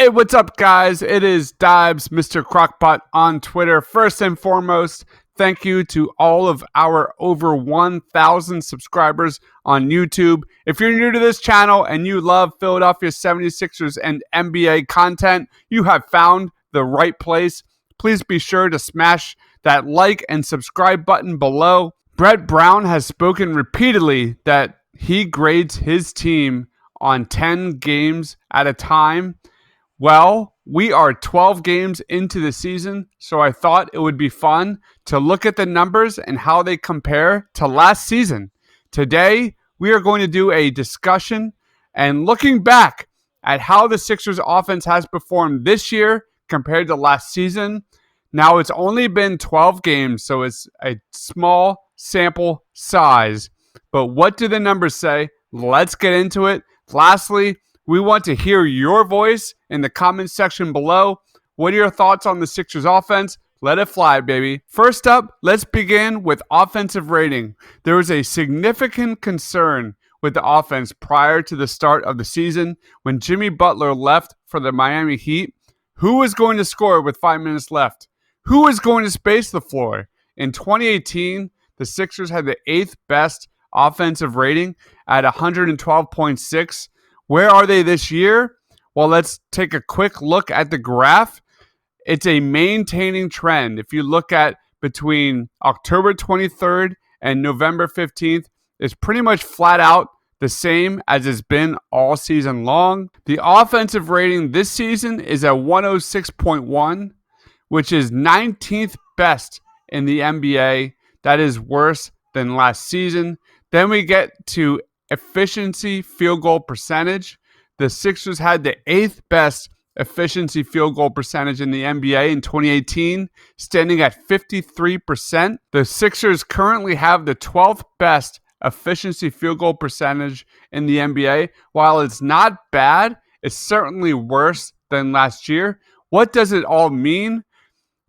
Hey, what's up, guys? It is Deibs, Mr. Crockpot on Twitter. First and foremost, thank you to all of our over 1,000 subscribers on YouTube. If you're new to this channel and you love Philadelphia 76ers and NBA content, you have found the right place. Please be sure to smash that like and subscribe button below. Brett Brown has spoken repeatedly that he grades his team on 10 games at a time. Well, we are 12 games into the season, so I thought it would be fun to look at the numbers and how they compare to last season. Today, we are going to do a discussion and looking back at how the Sixers offense has performed this year compared to last season. Now, it's only been 12 games, so it's a small sample size. But what do the numbers say? Let's get into it. Lastly, we want to hear your voice in the comments section below. What are your thoughts on the Sixers offense? Let it fly, baby. First up, let's begin with offensive rating. There was a significant concern with the offense prior to the start of the season when Jimmy Butler left for the Miami Heat. Who was going to score with 5 minutes left? Who was going to space the floor? In 2018, the Sixers had the 8th best offensive rating at 112.6. Where are they this year? Well, let's take a quick look at the graph. It's a maintaining trend. If you look at between October 23rd and November 15th, it's pretty much flat out the same as it's been all season long. The offensive rating this season is at 106.1, which is 19th best in the NBA. That is worse than last season. Then we get to efficiency field goal percentage. The Sixers had the 8th best efficiency field goal percentage in the NBA in 2018, standing at 53%. The Sixers currently have the 12th best efficiency field goal percentage in the NBA. While it's not bad, it's certainly worse than last year. What does it all mean?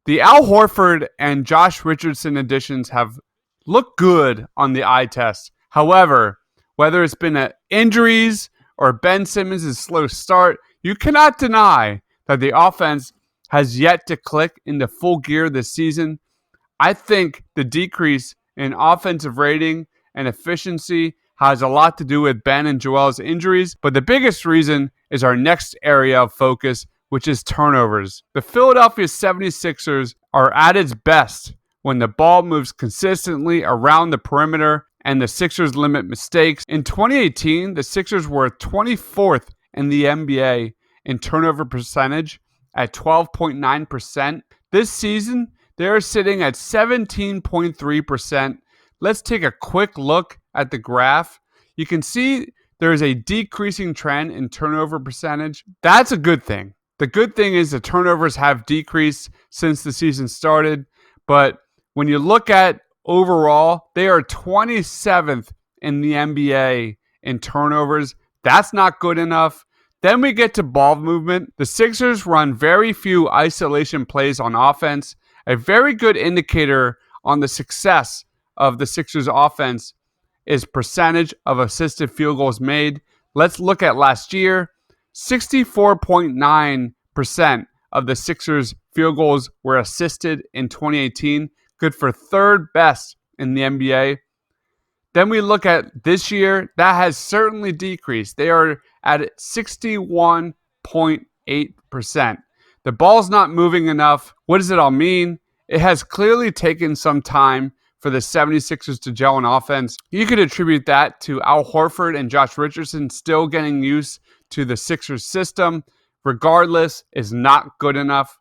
The Al Horford and Josh Richardson additions have looked good on the eye test. However, whether it's been injuries or Ben Simmons' slow start, you cannot deny that the offense has yet to click into full gear this season. I think the decrease in offensive rating and efficiency has a lot to do with Ben and Joel's injuries, but the biggest reason is our next area of focus, which is turnovers. The Philadelphia 76ers are at its best when the ball moves consistently around the perimeter and the Sixers limit mistakes. In 2018, the Sixers were 24th in the NBA in turnover percentage at 12.9%. This season, they're sitting at 17.3%. Let's take a quick look at the graph. You can see there is a decreasing trend in turnover percentage. That's a good thing. The good thing is the turnovers have decreased since the season started, but when you look at overall, they are 27th in the NBA in turnovers. That's not good enough. Then we get to ball movement. The Sixers run very few isolation plays on offense. A very good indicator on the success of the Sixers offense is percentage of assisted field goals made. Let's look at last year. 64.9% of the Sixers field goals were assisted in 2018. Good for 3rd best in the NBA. Then we look at this year. That has certainly decreased. They are at 61.8%. The ball's not moving enough. What does it all mean? It has clearly taken some time for the 76ers to gel on offense. You could attribute that to Al Horford and Josh Richardson still getting used to the Sixers system. Regardless, is not good enough.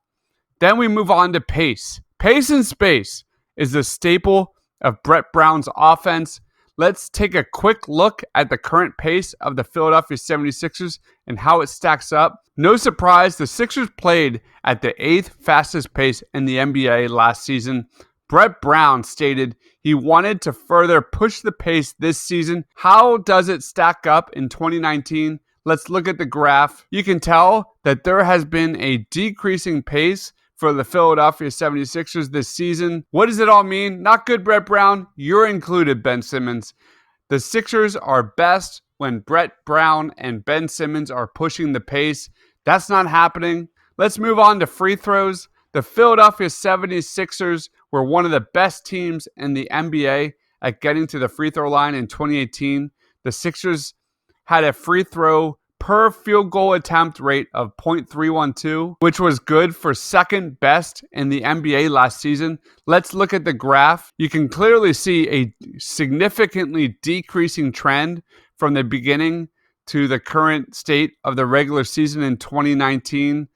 Then we move on to pace. Pace and space is the staple of Brett Brown's offense. Let's take a quick look at the current pace of the Philadelphia 76ers and how it stacks up. No surprise, the Sixers played at the 8th fastest pace in the NBA last season. Brett Brown stated he wanted to further push the pace this season. How does it stack up in 2019? Let's look at the graph. You can tell that there has been a decreasing pace for the Philadelphia 76ers this season. What does it all mean? Not good, Brett Brown. You're included, Ben Simmons. The Sixers are best when Brett Brown and Ben Simmons are pushing the pace. That's not happening. Let's move on to free throws. The Philadelphia 76ers were one of the best teams in the NBA at getting to the free throw line in 2018. The Sixers had a free throw per field goal attempt rate of .312, which was good for second best in the NBA last season. Let's look at the graph. You can clearly see a significantly decreasing trend from the beginning to the current state of the regular season in 2019.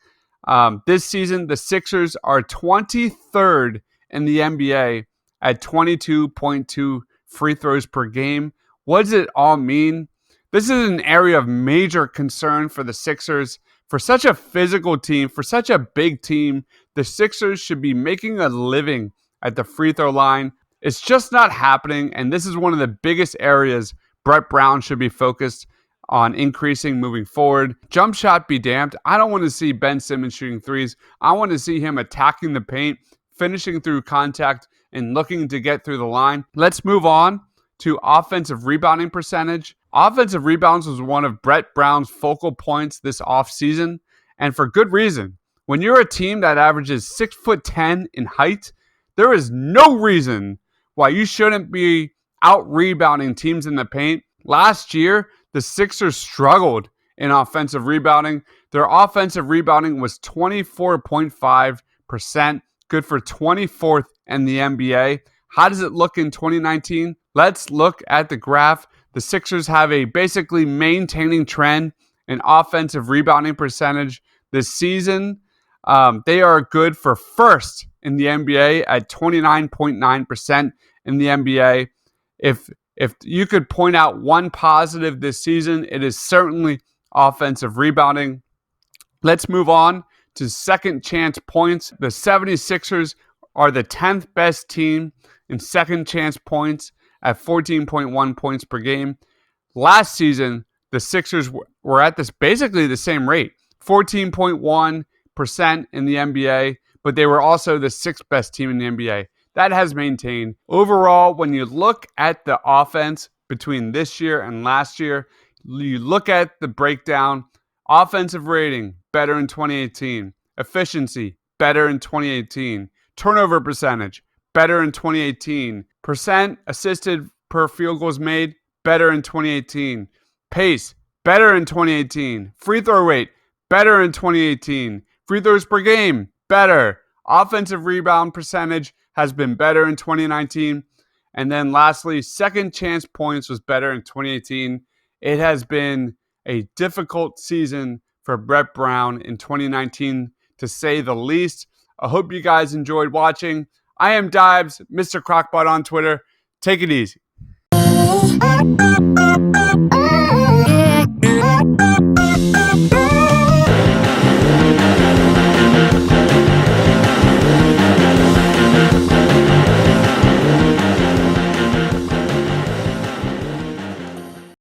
This season, the Sixers are 23rd in the NBA at 22.2 free throws per game. What does it all mean? This is an area of major concern for the Sixers. For such a physical team, for such a big team, the Sixers should be making a living at the free throw line. It's just not happening, and this is one of the biggest areas Brett Brown should be focused on increasing moving forward. Jump shot be damned. I don't want to see Ben Simmons shooting threes. I want to see him attacking the paint, finishing through contact, and looking to get through the line. Let's move on to offensive rebounding percentage. Offensive rebounds was one of Brett Brown's focal points this offseason, and for good reason. When you're a team that averages 6'10" in height, there is no reason why you shouldn't be out-rebounding teams in the paint. Last year, the Sixers struggled in offensive rebounding. Their offensive rebounding was 24.5%, good for 24th in the NBA. How does it look in 2019? Let's look at the graph. The Sixers have a basically maintaining trend in offensive rebounding percentage this season. They are good for first in the NBA at 29.9% in the NBA. If you could point out one positive this season, it is certainly offensive rebounding. Let's move on to second chance points. The 76ers are the 10th best team in second chance points at 14.1 points per game. Last season, the Sixers were at this basically the same rate, 14.1% in the NBA, but they were also the sixth best team in the NBA. That has maintained. Overall, when you look at the offense between this year and last year, you look at the breakdown. Offensive rating, better in 2018. Efficiency, better in 2018. Turnover percentage, better in 2018. Percent assisted per field goals made, better in 2018. Pace, better in 2018. Free throw rate, better in 2018. Free throws per game, better. Offensive rebound percentage has been better in 2019. And then lastly, second chance points was better in 2018. It has been a difficult season for Brett Brown in 2019, to say the least. I hope you guys enjoyed watching. I am Deibs, Mr. Crockpot on Twitter. Take it easy.